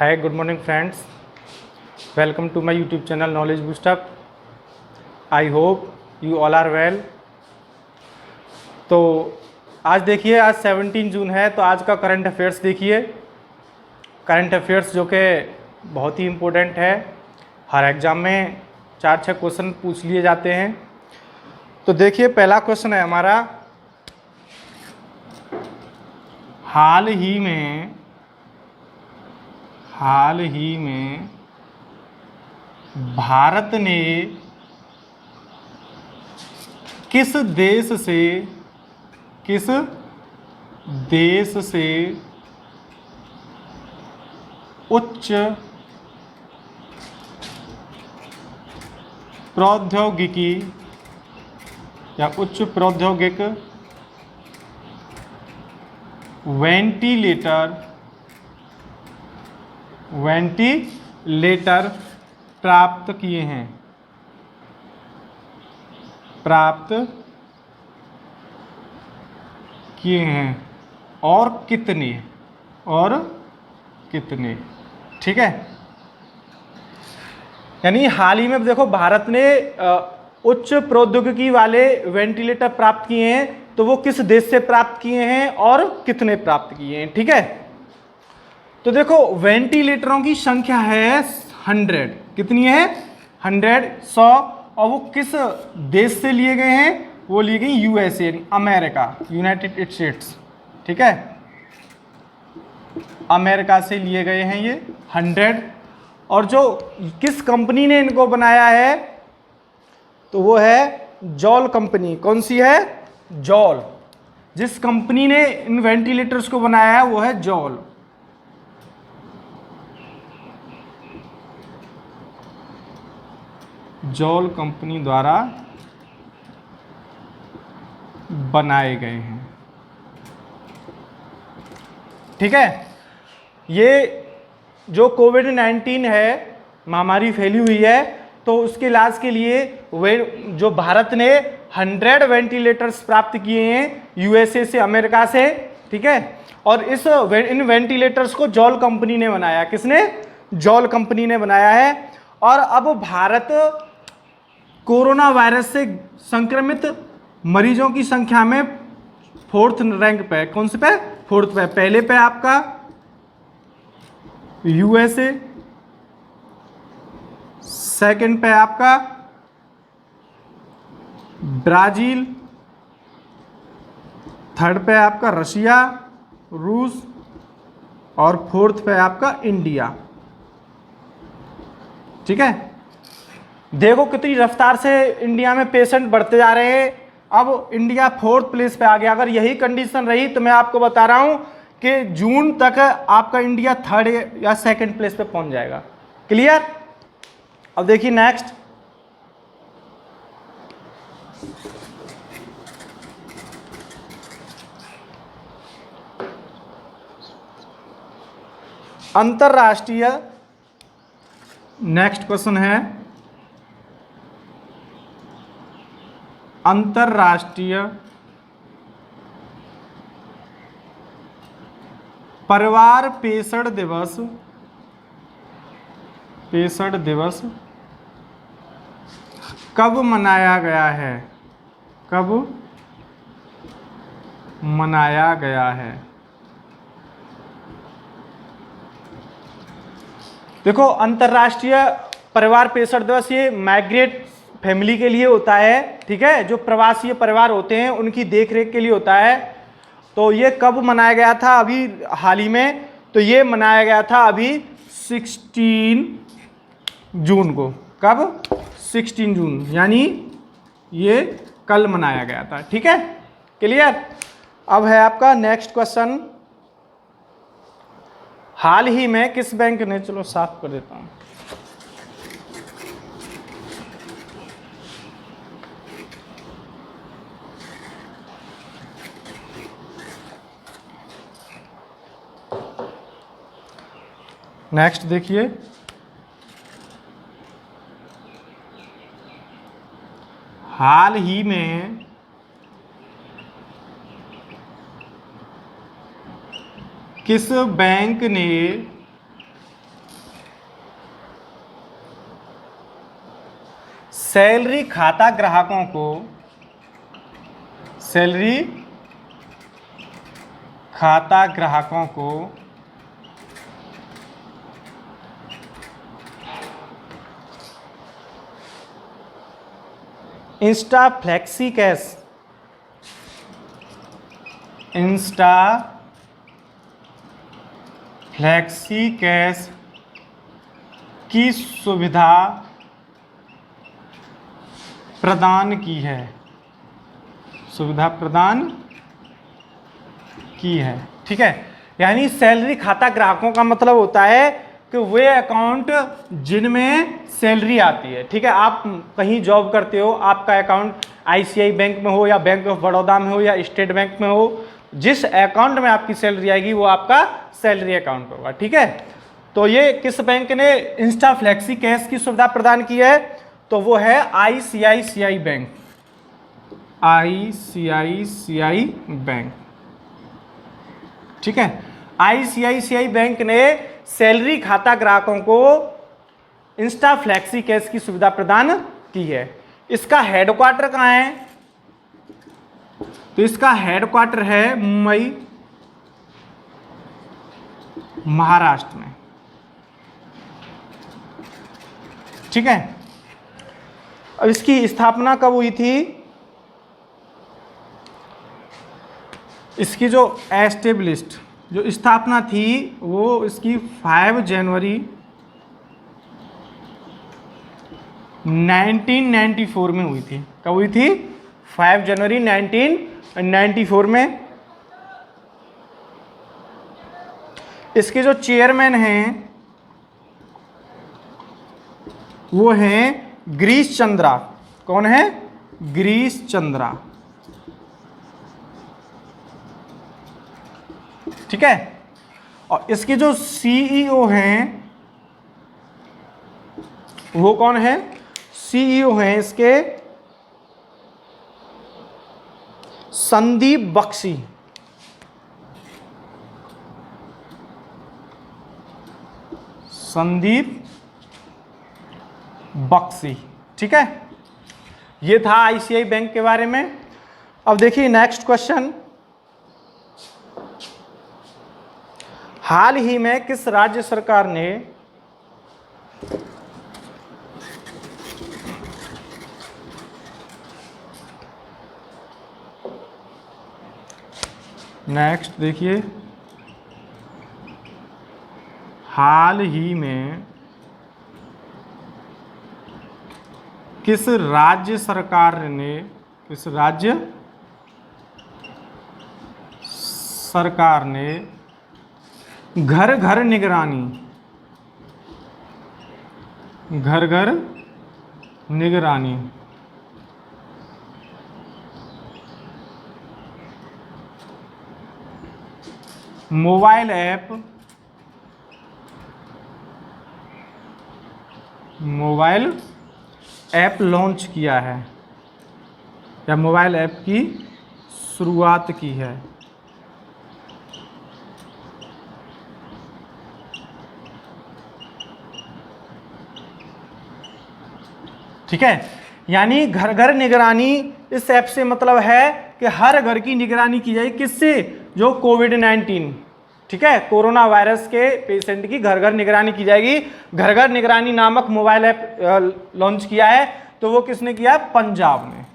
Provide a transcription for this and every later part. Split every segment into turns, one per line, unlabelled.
Hi, good morning friends. Welcome to my YouTube channel Knowledge Boost Up. I hope you all are well. तो आज देखिए, आज 17 जून है, तो आज का करंट अफेयर्स देखिए। करंट अफेयर्स जो कि बहुत ही इम्पोर्टेंट है, हर एग्ज़ाम में 4-6 क्वेश्चन पूछ लिए जाते हैं। तो देखिए, पहला क्वेश्चन है हमारा, हाल ही में भारत ने किस देश से उच्च प्रौद्योगिकी या उच्च प्रौद्योगिक वेंटिलेटर प्राप्त किए हैं और कितने। ठीक है, यानी हाल ही में देखो भारत ने उच्च प्रौद्योगिकी वाले वेंटिलेटर प्राप्त किए हैं, तो वो किस देश से प्राप्त किए हैं और कितने प्राप्त किए हैं। ठीक है, तो देखो वेंटिलेटरों की संख्या है 100। कितनी है? 100। और वो किस देश से लिए गए हैं? वो लिए गए यूएसए, यानी अमेरिका, यूनाइटेड स्टेट्स। ठीक है, अमेरिका से लिए गए हैं ये 100। और जो किस कंपनी ने इनको बनाया है, तो वो है जॉल कंपनी। कौन सी है? जॉल। जिस कंपनी ने इन वेंटिलेटर्स को बनाया है वो है जॉल। जॉल कंपनी द्वारा बनाए गए हैं। ठीक है, ये जो कोविड-19 है, महामारी फैली हुई है, तो उसके इलाज के लिए जो भारत ने 100 वेंटिलेटर्स प्राप्त किए हैं यूएसए से, अमेरिका से। ठीक है, और इन वेंटिलेटर्स को जॉल कंपनी ने बनाया। किसने? जॉल कंपनी ने बनाया है। और अब भारत कोरोना वायरस से संक्रमित मरीजों की संख्या में 4th रैंक पे। कौन से पे? 4th पे। पहले पे आपका यूएसए, सेकंड पे आपका ब्राजील, थर्ड पे आपका रशिया, रूस, और 4th पे आपका इंडिया। ठीक है, देखो कितनी रफ्तार से इंडिया में पेशेंट बढ़ते जा रहे हैं। अब इंडिया 4th प्लेस पे आ गया। अगर यही कंडीशन रही तो मैं आपको बता रहा हूं कि जून तक आपका इंडिया 3rd या 2nd प्लेस पे पहुंच जाएगा। क्लियर? अब देखिए नेक्स्ट, अंतरराष्ट्रीय, नेक्स्ट क्वेश्चन है, अंतरराष्ट्रीय परिवार पेषण दिवस कब मनाया गया है? कब मनाया गया है? देखो, अंतरराष्ट्रीय परिवार पेषण दिवस ये माइग्रेट फैमिली के लिए होता है। ठीक है, जो प्रवासी परिवार होते हैं उनकी देखरेख के लिए होता है। तो ये कब मनाया गया था? अभी हाल ही में। तो ये मनाया गया था अभी 16 जून को। कब? 16 जून, यानी ये कल मनाया गया था। ठीक है, क्लियर? अब है आपका नेक्स्ट क्वेश्चन, हाल ही में किस बैंक ने, चलो साफ कर देता हूं, नेक्स्ट देखिए, हाल ही में किस बैंक ने सैलरी खाता ग्राहकों को, सैलरी खाता ग्राहकों को Insta flexi cash, Insta flexi cash की सुविधा प्रदान की है, सुविधा प्रदान की है। ठीक है, यानी सैलरी खाता ग्राहकों का मतलब होता है कि वे अकाउंट जिनमें सैलरी आती है। ठीक है, आप कहीं जॉब करते हो, आपका अकाउंट आईसीआई बैंक में हो या बैंक ऑफ बड़ौदा में हो या स्टेट बैंक में हो, जिस अकाउंट में आपकी सैलरी आएगी वो आपका सैलरी अकाउंट होगा। ठीक है, तो ये किस बैंक ने इंस्टा फ्लेक्सी कैश की सुविधा प्रदान की है? तो वो है आईसीआईसीआई बैंक, आईसीआईसीआई बैंक। ठीक है, आईसीआईसीआई बैंक ने सैलरी खाता ग्राहकों को इंस्टा फ्लेक्सी कैश की सुविधा प्रदान की है। इसका हेडक्वार्टर कहाँ है? तो इसका हेडक्वार्टर है मुंबई, महाराष्ट्र में। ठीक है, अब इसकी स्थापना कब हुई थी? इसकी जो एस्टेब्लिश्ड जो स्थापना थी वो इसकी 5 जनवरी 1994 में हुई थी। कब हुई थी? 5 जनवरी 1994 में। इसके जो चेयरमैन हैं वो हैं गिरीश चंद्रा। कौन है? गिरीश चंद्रा। ठीक है, और इसके जो सीईओ हैं वो कौन है? सीईओ हैं इसके संदीप बख्शी। संदीप बख्शी। ठीक है, ये था आईसीआई बैंक के बारे में। अब देखिए नेक्स्ट क्वेश्चन, हाल ही में किस राज्य सरकार ने नेक्स्ट देखिए, हाल ही में किस राज्य सरकार ने, किस राज्य सरकार ने घर घर निगरानी, घर घर निगरानी mobile app, mobile app launch किया है या मोबाइल ऐप की शुरुआत की है? ठीक है, यानी घर घर निगरानी इस ऐप से मतलब है कि हर घर की निगरानी की जाएगी। किससे? जो कोविड-19, ठीक है, कोरोना वायरस के पेशेंट की घर घर निगरानी की जाएगी। घर घर निगरानी नामक मोबाइल ऐप लॉन्च किया है, तो वो किसने किया? पंजाब ने।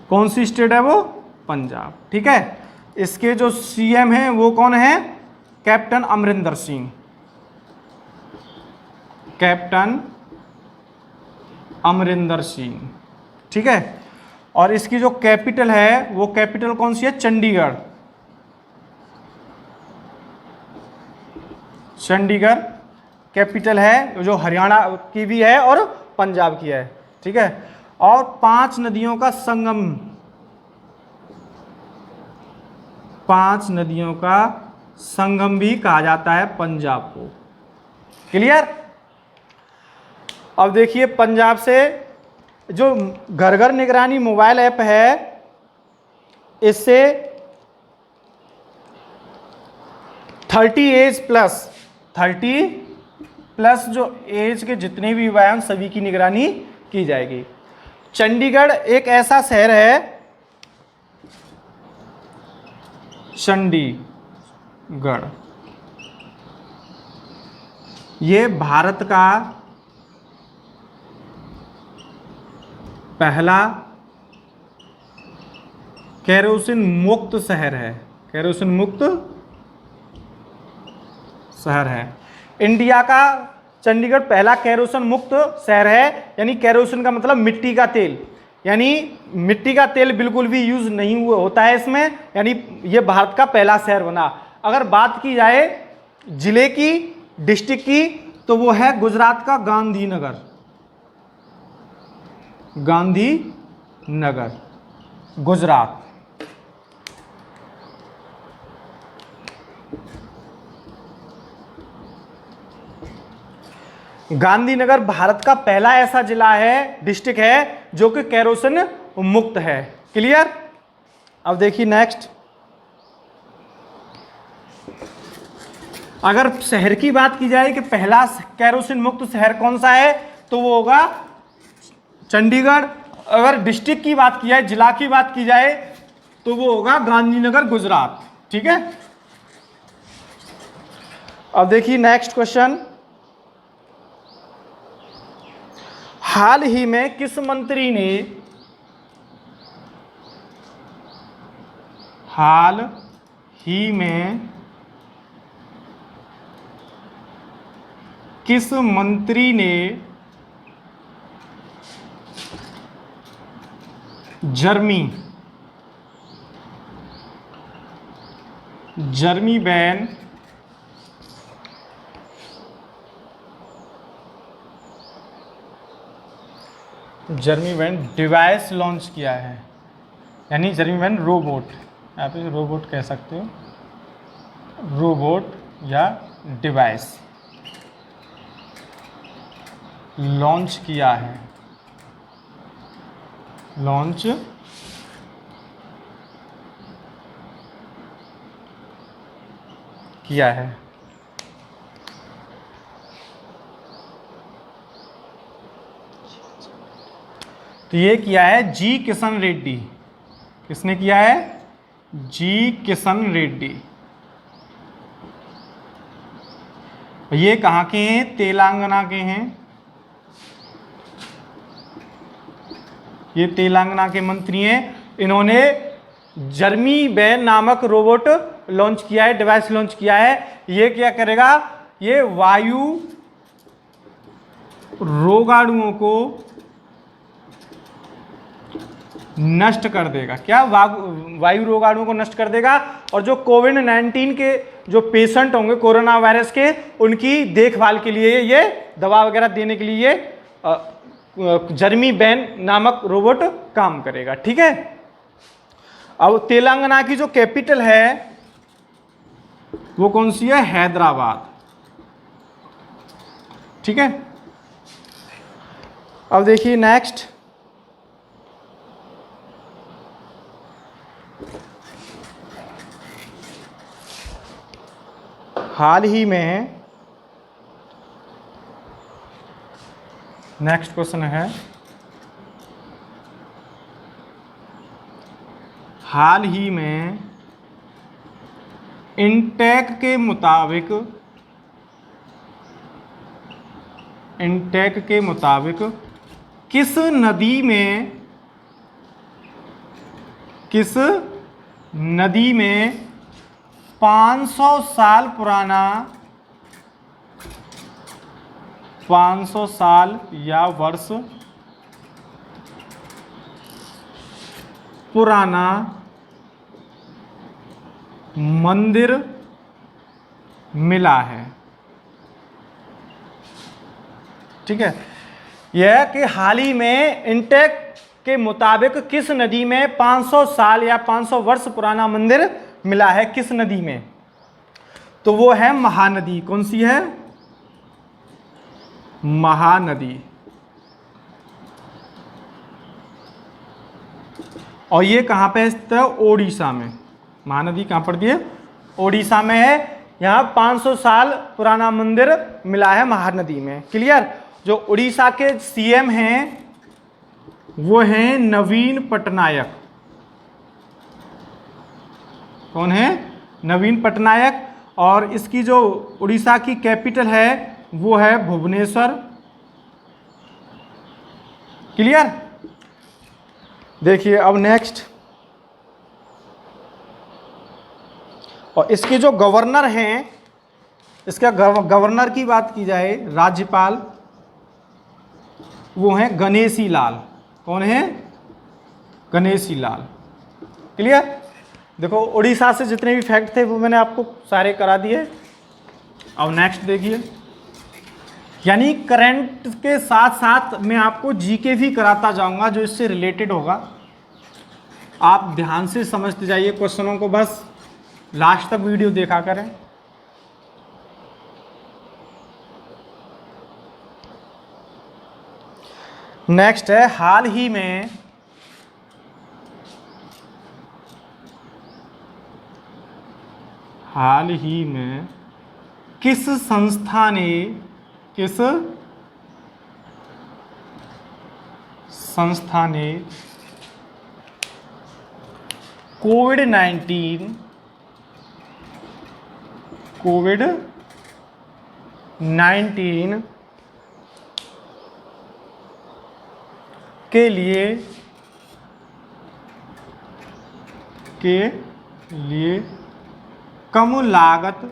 कौन सी स्टेट है वो? पंजाब। ठीक है, इसके जो सीएम हैं वो कौन है? Captain Amarinder Singh, captain Amarinder Singh. ठीक है, और इसकी जो कैपिटल है वो कैपिटल कौन सी है? चंडीगढ़, चंडीगढ़ कैपिटल है, जो हरियाणा की भी है और पंजाब की है। ठीक है, और 5 नदियों का संगम, 5 नदियों का संगम भी कहा जाता है पंजाब को। क्लियर? अब देखिए पंजाब से जो घर घर निगरानी मोबाइल ऐप है, इससे 30 एज प्लस, 30 प्लस जो एज के जितने भी युवा हैं सभी की निगरानी की जाएगी। चंडीगढ़ एक ऐसा शहर है, चंडीगढ़, ये भारत का पहला केरोसिन मुक्त शहर है। केरोसिन मुक्त शहर है। इंडिया का चंडीगढ़ पहला केरोसिन मुक्त शहर है। यानी केरोसिन का मतलब मिट्टी का तेल, यानी मिट्टी का तेल बिल्कुल भी यूज नहीं हुआ होता है इसमें, यानी ये भारत का पहला शहर बना। अगर बात की जाए जिले की, डिस्ट्रिक्ट की, तो वो है गुजरात का गांधीनगर। गांधीनगर, गुजरात। गांधीनगर भारत का पहला ऐसा जिला है, डिस्ट्रिक्ट है, जो कि केरोसिन मुक्त है। क्लियर। अब देखिए नेक्स्ट, अगर शहर की बात की जाए कि पहला केरोसिन मुक्त शहर कौन सा है, तो वो होगा चंडीगढ़। अगर डिस्ट्रिक्ट की बात की जाए, जिला की बात की जाए, तो वो होगा गांधीनगर, गुजरात। ठीक है। अब देखिए नेक्स्ट क्वेश्चन, हाल ही में किस मंत्री ने, हाल ही में किस मंत्री ने जर्मी बैन डिवाइस लॉन्च किया है? यानी जर्मी बैन रोबोट, आप इसे रोबोट कह सकते हो, रोबोट या डिवाइस लॉन्च किया है, लॉन्च किया है। तो ये किया है जी किशन रेड्डी। किसने किया है? जी किशन रेड्डी। ये कहाँ के हैं? तेलंगाना के हैं। ये तेलंगाना के मंत्री हैं। इन्होंने जर्मी बैन नामक रोबोट लॉन्च किया है, डिवाइस लॉन्च किया है। ये क्या करेगा? ये वायु रोगाणुओं को नष्ट कर देगा। क्या? वायु रोगाणुओं को नष्ट कर देगा। और जो कोविड-19 के जो पेशेंट होंगे कोरोना वायरस के, उनकी देखभाल के लिए, ये दवा वगैरह देने के लिए जर्मी बैन नामक रोबोट काम करेगा। ठीक है। अब तेलंगाना की जो कैपिटल है वो कौन सी है? हैदराबाद। ठीक है। अब देखिए नेक्स्ट, हाल ही में, नेक्स्ट क्वेश्चन है, हाल ही में इंटेक के मुताबिक किस नदी में 500 साल पुराना, 500 साल या वर्ष पुराना मंदिर मिला है? ठीक है। यह कि हाल ही में इंटेक के मुताबिक किस नदी में 500 साल या 500 वर्ष पुराना मंदिर मिला है? किस नदी में? तो वो है महानदी। कौन सी है? महानदी। और ये कहां पे स्थित है? ओडिशा में। महानदी कहां पड़ती है? ओडिशा में है। यहाँ 500 साल पुराना मंदिर मिला है महानदी में। क्लियर। जो उड़ीसा के सीएम हैं वो हैं नवीन पटनायक। कौन है? नवीन पटनायक। और इसकी जो उड़ीसा की कैपिटल है वो है भुवनेश्वर। क्लियर? देखिए अब नेक्स्ट, और इसके जो गवर्नर हैं, इसका गवर्नर की बात की जाए, राज्यपाल, वो हैं गणेशी लाल। कौन है? गणेशी लाल। क्लियर? देखो उड़ीसा से जितने भी फैक्ट थे वो मैंने आपको सारे करा दिए। अब नेक्स्ट देखिए, यानी करंट के साथ साथ मैं आपको जीके भी कराता जाऊंगा जो इससे रिलेटेड होगा। आप ध्यान से समझते जाइए क्वेश्चनों को, बस लास्ट तक वीडियो देखा करें। नेक्स्ट है, हाल ही में किस संस्था ने कोविड-19 के लिए कम लागत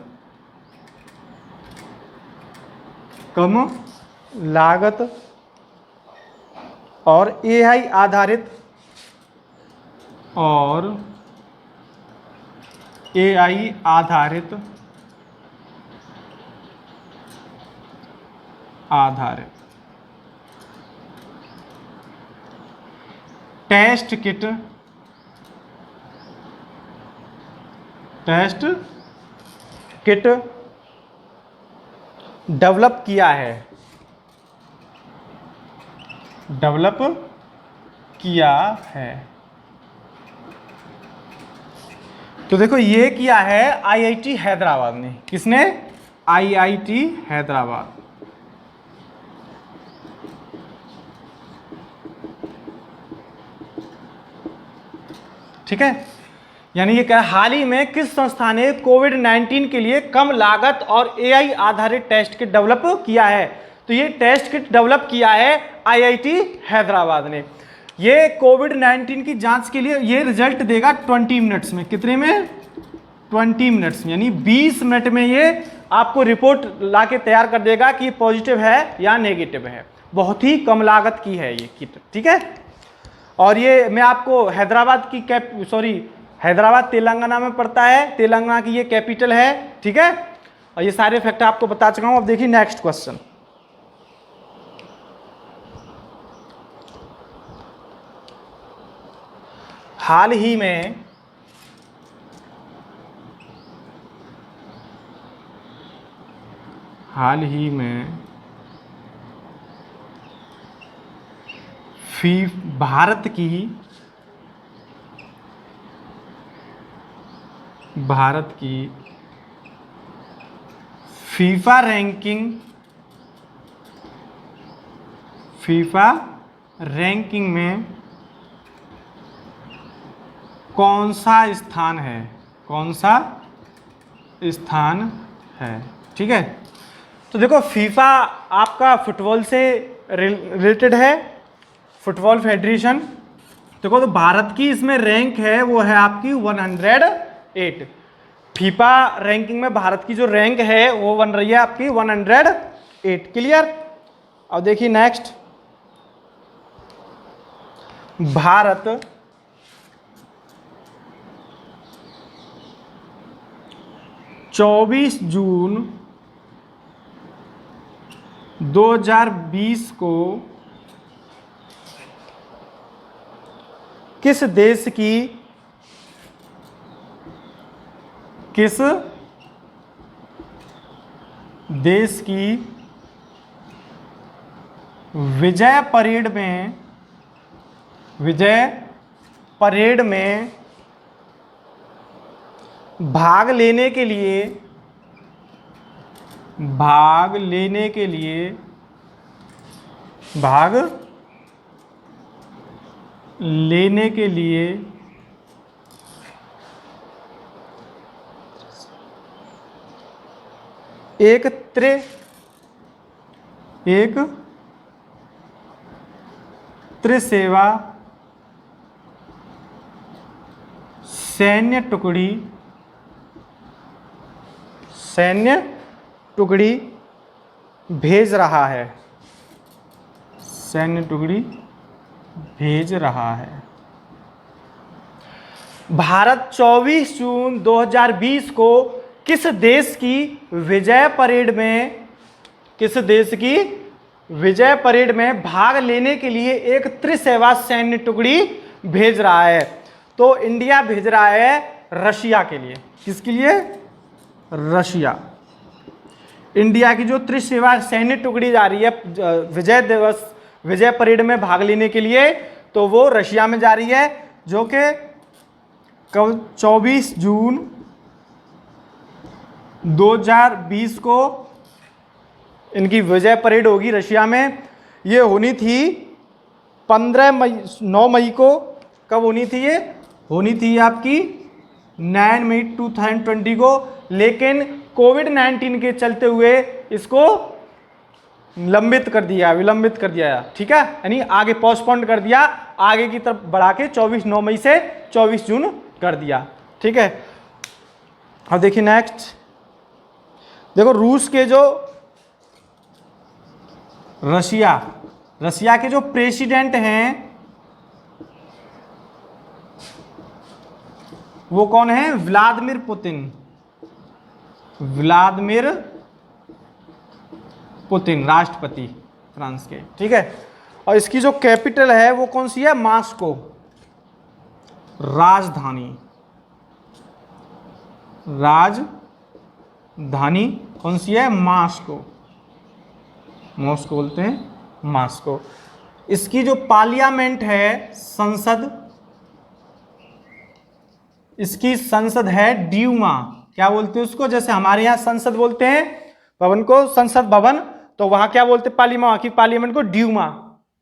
और एआई आधारित टेस्ट किट डेवलप किया है। तो देखो ये किया है आईआईटी हैदराबाद ने। किसने? आईआईटी हैदराबाद। ठीक है, यानी ये क्या, हाल ही में किस संस्था ने कोविड-19 के लिए कम लागत और एआई आधारित टेस्ट किट डेवलप किया है? तो ये टेस्ट किट डेवलप किया है आईआईटी हैदराबाद ने। ये कोविड-19 की जांच के लिए ये रिजल्ट देगा 20 मिनट्स में। कितने में? 20 मिनट्स में, यानी 20 मिनट में ये आपको रिपोर्ट लाके तैयार कर देगा कि पॉजिटिव है या नेगेटिव है। बहुत ही कम लागत की है ये किट। ठीक है, और ये मैं आपको हैदराबाद की हैदराबाद तेलंगाना में पड़ता है, तेलंगाना की ये कैपिटल है। ठीक है, और ये सारे फैक्ट आपको बता चुका हूं। अब देखिए नेक्स्ट क्वेश्चन, हाल ही में भारत की फीफा रैंकिंग में कौन सा स्थान है? ठीक है, तो देखो फीफा आपका फुटबॉल से रिलेटेड है, फुटबॉल फेडरेशन। देखो तो भारत की इसमें रैंक है वो है आपकी 108। फीफा रैंकिंग में भारत की जो रैंक है वो बन रही है आपकी 108। क्लियर? अब देखिए नेक्स्ट, भारत 24 जून 2020 को किस देश की विजय परेड में भाग लेने के लिए लेने के लिए एक त्रिसेवा सैन्य टुकड़ी भेज रहा है। सैन्य टुकड़ी भेज रहा है। भारत 24 जून 2020 को किस देश की विजय परेड में भाग लेने के लिए एक त्रिसेवा सैन्य टुकड़ी भेज रहा है? तो इंडिया भेज रहा है रशिया के लिए। किसके लिए? रशिया। इंडिया की जो त्रिसेवा सैन्य टुकड़ी जा रही है विजय परेड में भाग लेने के लिए, तो वो रशिया में जा रही है, जो कि कल 24 जून 2020 को इनकी विजय परेड होगी रशिया में। ये होनी थी 9 मई को। कब होनी थी? ये होनी थी आपकी 9 मई 2020 को, लेकिन कोविड-19 के चलते हुए इसको विलंबित कर दिया, ठीक है, यानी आगे पोस्टपोन कर दिया, आगे की तरफ बढ़ा के 9 मई से 24 जून कर दिया, ठीक है। अब देखिए नेक्स्ट, देखो रूस के जो रशिया के जो प्रेसिडेंट हैं वो कौन है? व्लादिमीर पुतिन, राष्ट्रपति फ्रांस के, ठीक है। और इसकी जो कैपिटल है वो कौन सी है? मॉस्को। राजधानी कौन सी है? मॉस्को बोलते हैं, मॉस्को। इसकी जो पार्लियामेंट है, इसकी संसद है ड्यूमा। क्या बोलते हैं उसको? जैसे हमारे यहाँ संसद बोलते हैं भवन को संसद भवन, तो वहां क्या बोलते हैं? वहां की पार्लियामेंट को ड्यूमा।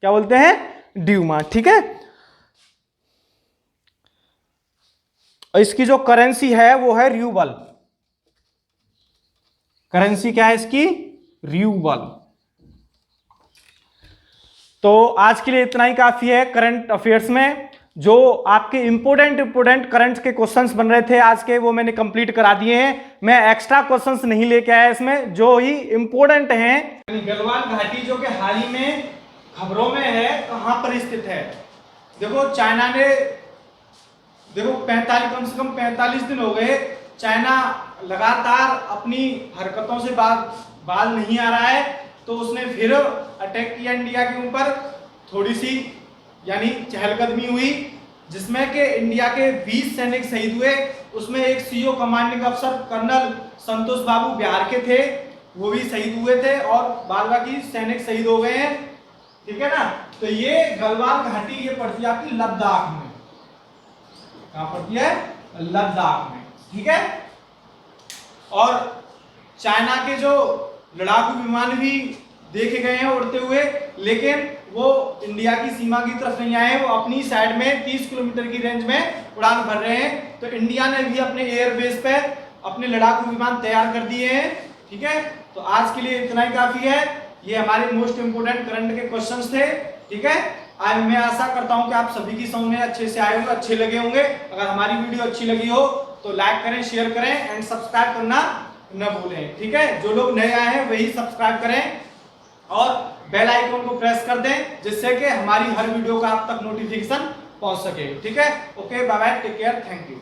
क्या बोलते हैं? ड्यूमा, ठीक है। और इसकी जो करेंसी है वो है रूबल। करेंसी क्या है इसकी? रूबल। तो आज के लिए इतना ही काफी है करंट अफेयर्स में। जो आपके इंपोर्टेंट करंट के क्वेश्चंस बन रहे थे आज के, वो मैंने कंप्लीट करा दिए हैं। मैं एक्स्ट्रा क्वेश्चंस नहीं लेके आया इसमें, जो ही इंपोर्टेंट हैं। गलवान घाटी जो कि हाल ही में खबरों में है, कहां पर स्थित है? देखो चाइना ने, देखो कम से कम 45 दिन हो गए, चाइना लगातार अपनी हरकतों से बाज नहीं आ रहा है, तो उसने फिर अटैक किया इंडिया के ऊपर। थोड़ी सी यानी चहलकदमी हुई, जिसमें कि इंडिया के 20 सैनिक शहीद हुए। उसमें एक सीओ कमांडिंग अफसर कर्नल संतोष बाबू बिहार के थे, वो भी शहीद हुए थे, और बाकी सैनिक शहीद हो गए हैं, ठीक है ना। तो ये गलवान घाटी ये पड़ती है आपकी लद्दाख में। कहां पड़ती है? लद्दाख में, ठीक है। और चाइना के जो लड़ाकू विमान भी देखे गए हैं उड़ते हुए, लेकिन वो इंडिया की सीमा की तरफ नहीं आए, वो अपनी साइड में 30 किलोमीटर की रेंज में उड़ान भर रहे हैं। तो इंडिया ने भी अपने एयरबेस पे अपने लड़ाकू विमान तैयार कर दिए हैं, ठीक है। तो आज के लिए इतना ही काफी है। ये हमारे मोस्ट इंपोर्टेंट करंट के क्वेश्चंस थे, ठीक है। आज मैं आशा करता हूं कि आप सभी की समझ में अच्छे से आए होंगे, अच्छे लगे होंगे। अगर हमारी वीडियो अच्छी लगी हो तो लाइक करें, शेयर करें एंड सब्सक्राइब करना न भूलें, ठीक है। जो लोग नए आए हैं वही सब्सक्राइब करें और बेल आइकन को प्रेस कर दें, जिससे कि हमारी हर वीडियो का आप तक नोटिफिकेशन पहुंच सके, ठीक है। Okay, bye bye, take care, thank you.